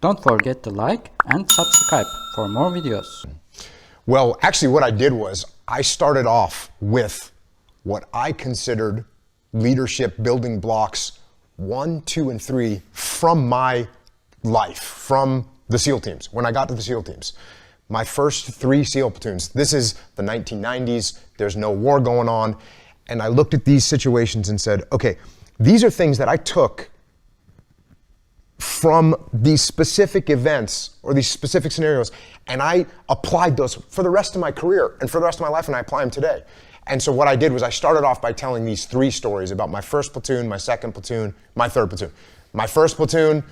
Don't forget to like and subscribe for more videos. Well, actually what I did was I started off with what I considered leadership building blocks 1, 2, and 3 from my life, from the SEAL teams. When I got to the SEAL teams, my first 3 SEAL platoons, this is the 1990s, there's no war going on, and I looked at these situations and said, okay, these are things that I took from these specific events or these specific scenarios, and I applied those for the rest of my career and for the rest of my life, and I apply them today. And so what I did was I started off by telling these 3 stories about my first platoon, my second platoon, my third platoon. My first platoon,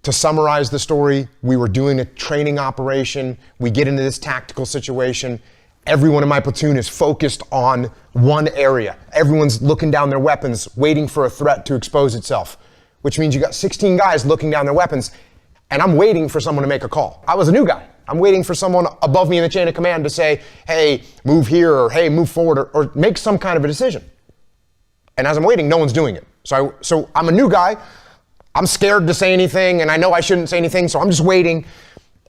to summarize the story, we were doing a training operation. We get into this tactical situation. Everyone in my platoon is focused on one area. Everyone's looking down their weapons, waiting for a threat to expose itself, which means you got 16 guys looking down their weapons, and I'm waiting for someone to make a call. I was a new guy. I'm waiting for someone above me in the chain of command to say, hey, move here, or hey, move forward, or make some kind of a decision. And as I'm waiting, no one's doing it. So I'm a new guy. I'm scared to say anything, and I know I shouldn't say anything, so I'm just waiting,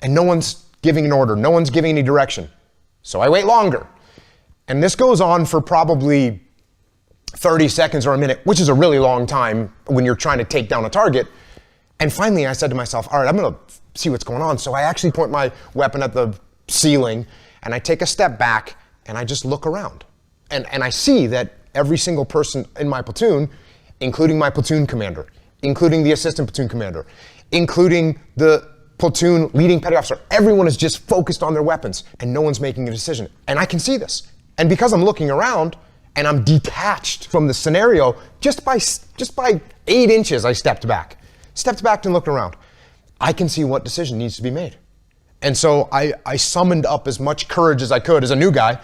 and no one's giving an order. No one's giving any direction. So I wait longer. And this goes on for probably 30 seconds or a minute, which is a really long time when you're trying to take down a target. And finally I said to myself, all right, I'm gonna see what's going on. So I actually point my weapon at the ceiling and I take a step back and I just look around. And I see that every single person in my platoon, including my platoon commander, including the assistant platoon commander, including the platoon leading petty officer, everyone is just focused on their weapons and no one's making a decision. And I can see this. And because I'm looking around and I'm detached from the scenario, just by 8 inches, I stepped back and looked around. I can see what decision needs to be made. And so I summoned up as much courage as I could as a new guy,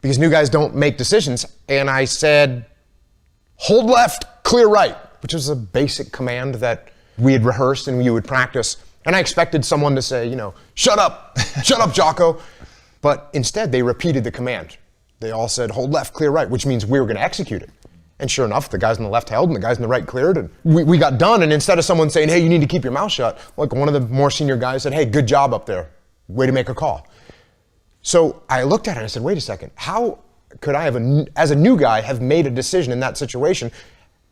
because new guys don't make decisions. And I said, hold left, clear right, which was a basic command that we had rehearsed and you would practice. And I expected someone to say, shut up, Jocko. But instead they repeated the command. They all said, hold left, clear right, which means we were gonna execute it. And sure enough, the guys on the left held and the guys on the right cleared, and we got done. And instead of someone saying, hey, you need to keep your mouth shut, like one of the more senior guys said, hey, good job up there, way to make a call. So I looked at it and I said, wait a second, how could I have, as a new guy, have made a decision in that situation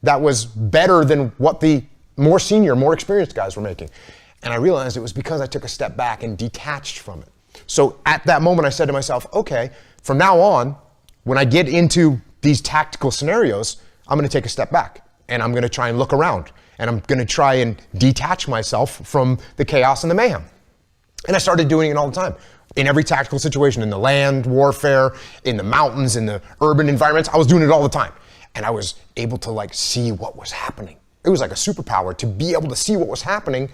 that was better than what the more senior, more experienced guys were making? And I realized it was because I took a step back and detached from it. So at that moment, I said to myself, okay, from now on, when I get into these tactical scenarios, I'm gonna take a step back and I'm gonna try and look around and I'm gonna try and detach myself from the chaos and the mayhem. And I started doing it all the time. In every tactical situation, in the land warfare, in the mountains, in the urban environments, I was doing it all the time. And I was able to see what was happening. It was like a superpower to be able to see what was happening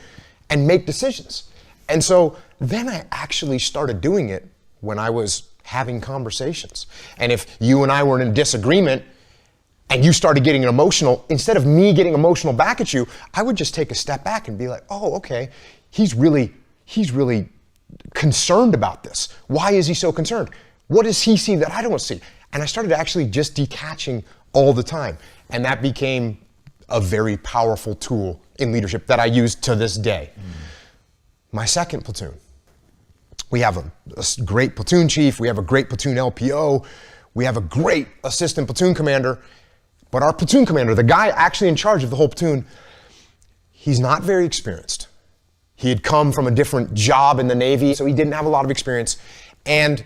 and make decisions. And so then I actually started doing it when I was having conversations. And if you and I were in a disagreement and you started getting emotional, instead of me getting emotional back at you, I would just take a step back and be like, oh, okay, he's really concerned about this. Why is he so concerned? What does he see that I don't see? And I started actually just detaching all the time. And that became a very powerful tool in leadership that I use to this day. My second platoon, we have a great platoon chief, we have a great platoon LPO, we have a great assistant platoon commander, but our platoon commander, the guy actually in charge of the whole platoon, he's not very experienced. He had come from a different job in the Navy, so he didn't have a lot of experience, and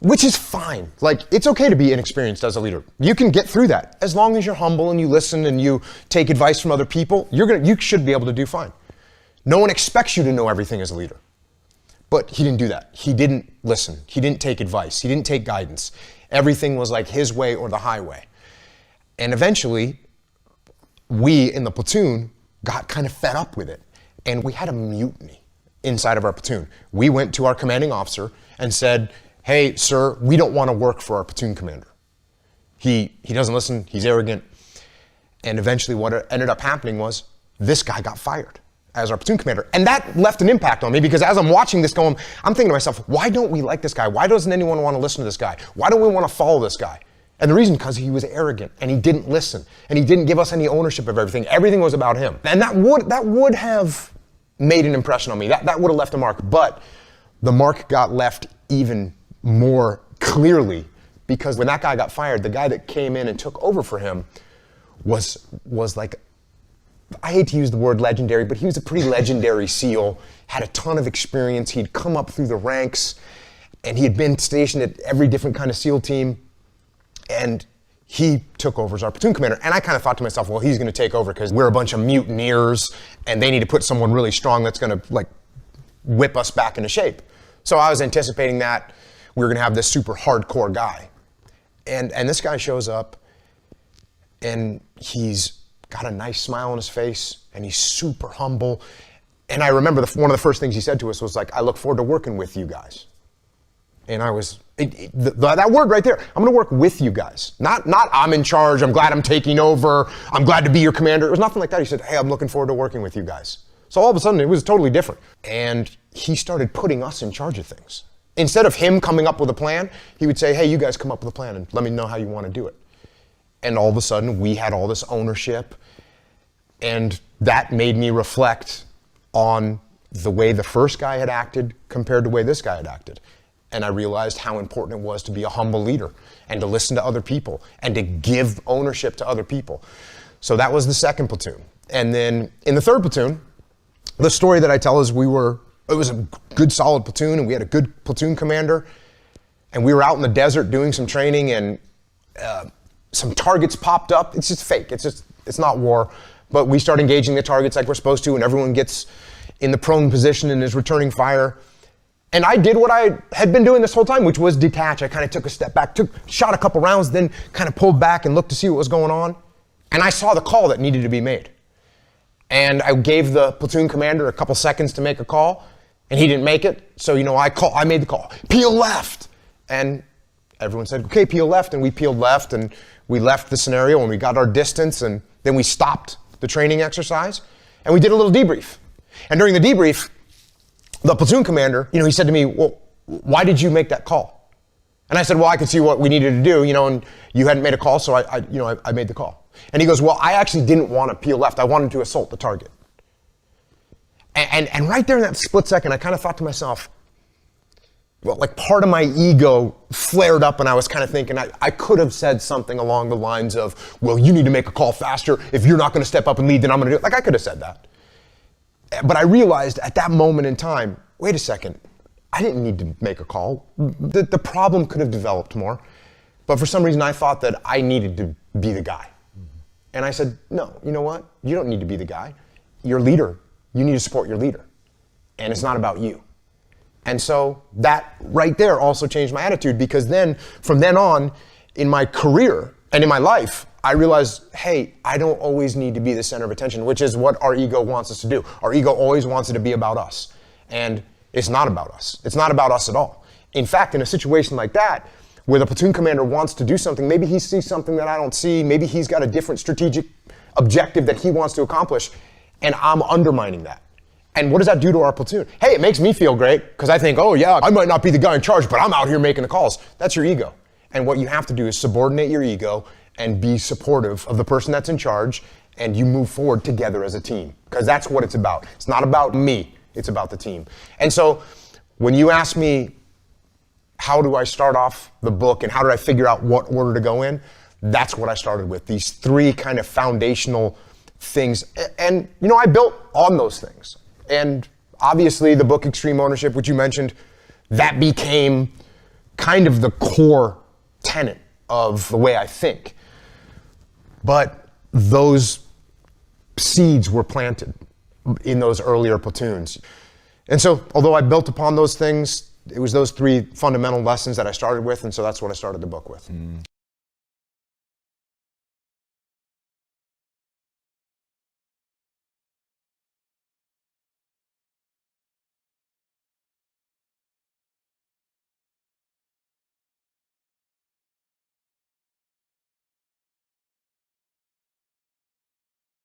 which is fine. It's okay to be inexperienced as a leader. You can get through that. As long as you're humble and you listen and you take advice from other people, you should be able to do fine. No one expects you to know everything as a leader. But he didn't do that. He didn't listen. He didn't take advice. He didn't take guidance. Everything was like his way or the highway. And eventually, we in the platoon got kind of fed up with it. And we had a mutiny inside of our platoon. We went to our commanding officer and said, hey, sir, we don't want to work for our platoon commander. He doesn't listen. He's arrogant. And eventually what ended up happening was this guy got fired as our platoon commander. And that left an impact on me, because as I'm watching this going, I'm thinking to myself, why don't we like this guy? Why doesn't anyone want to listen to this guy? Why don't we want to follow this guy? And the reason, because he was arrogant and he didn't listen and he didn't give us any ownership of everything. Everything was about him. And that would have made an impression on me. That would have left a mark, but the mark got left even more clearly because when that guy got fired, the guy that came in and took over for him was like, I hate to use the word legendary, but he was a pretty legendary SEAL, had a ton of experience. He'd come up through the ranks and he had been stationed at every different kind of SEAL team. And he took over as our platoon commander. And I kind of thought to myself, well, he's going to take over because we're a bunch of mutineers and they need to put someone really strong that's going to like whip us back into shape. So I was anticipating that we were going to have this super hardcore guy. And this guy shows up and he's got a nice smile on his face and he's super humble. And I remember one of the first things he said to us was like, I look forward to working with you guys. And I was, that word right there, I'm gonna work with you guys. Not I'm in charge, I'm glad I'm taking over, I'm glad to be your commander. It was nothing like that. He said, hey, I'm looking forward to working with you guys. So all of a sudden it was totally different. And he started putting us in charge of things. Instead of him coming up with a plan, he would say, hey, you guys come up with a plan and let me know how you wanna do it. And all of a sudden we had all this ownership. And that made me reflect on the way the first guy had acted compared to the way this guy had acted. And I realized how important it was to be a humble leader and to listen to other people and to give ownership to other people. So that was the second platoon. And then in the third platoon, the story that I tell is it was a good solid platoon and we had a good platoon commander and we were out in the desert doing some training and some targets popped up. It's just fake, it's not war. But we start engaging the targets like we're supposed to and everyone gets in the prone position and is returning fire. And I did what I had been doing this whole time, which was detach. I kind of took a step back, shot a couple rounds, then kind of pulled back and looked to see what was going on. And I saw the call that needed to be made. And I gave the platoon commander a couple seconds to make a call and he didn't make it. So, I made the call, peel left. And everyone said, okay, peel left. And we peeled left and we left the scenario and we got our distance and then we stopped the training exercise, and we did a little debrief. And during the debrief, the platoon commander, he said to me, well, why did you make that call? And I said, well, I could see what we needed to do, and you hadn't made a call, so I made the call. And he goes, well, I actually didn't want to peel left. I wanted to assault the target. And right there in that split second, I kind of thought to myself, well, like part of my ego flared up and I was kind of thinking I could have said something along the lines of, well, you need to make a call faster. If you're not going to step up and lead, then I'm going to do it. Like I could have said that. But I realized at that moment in time, wait a second, I didn't need to make a call. The problem could have developed more. But for some reason I thought that I needed to be the guy. And I said, no, you know what? You don't need to be the guy. You're a leader. You need to support your leader. And it's not about you. And so that right there also changed my attitude because then, from then on, in my career and in my life, I realized, hey, I don't always need to be the center of attention, which is what our ego wants us to do. Our ego always wants it to be about us. And it's not about us. It's not about us at all. In fact, in a situation like that, where the platoon commander wants to do something, maybe he sees something that I don't see, maybe he's got a different strategic objective that he wants to accomplish, and I'm undermining that. And what does that do to our platoon? Hey, it makes me feel great because I think, oh yeah, I might not be the guy in charge, but I'm out here making the calls. That's your ego. And what you have to do is subordinate your ego and be supportive of the person that's in charge, and you move forward together as a team because that's what it's about. It's not about me, it's about the team. And so when you ask me, how do I start off the book and how did I figure out what order to go in? That's what I started with, these three kind of foundational things. And I built on those things. And obviously the book Extreme Ownership, which you mentioned, that became kind of the core tenet of the way I think. But those seeds were planted in those earlier platoons. And so although I built upon those things, it was those three fundamental lessons that I started with, and so that's what I started the book with.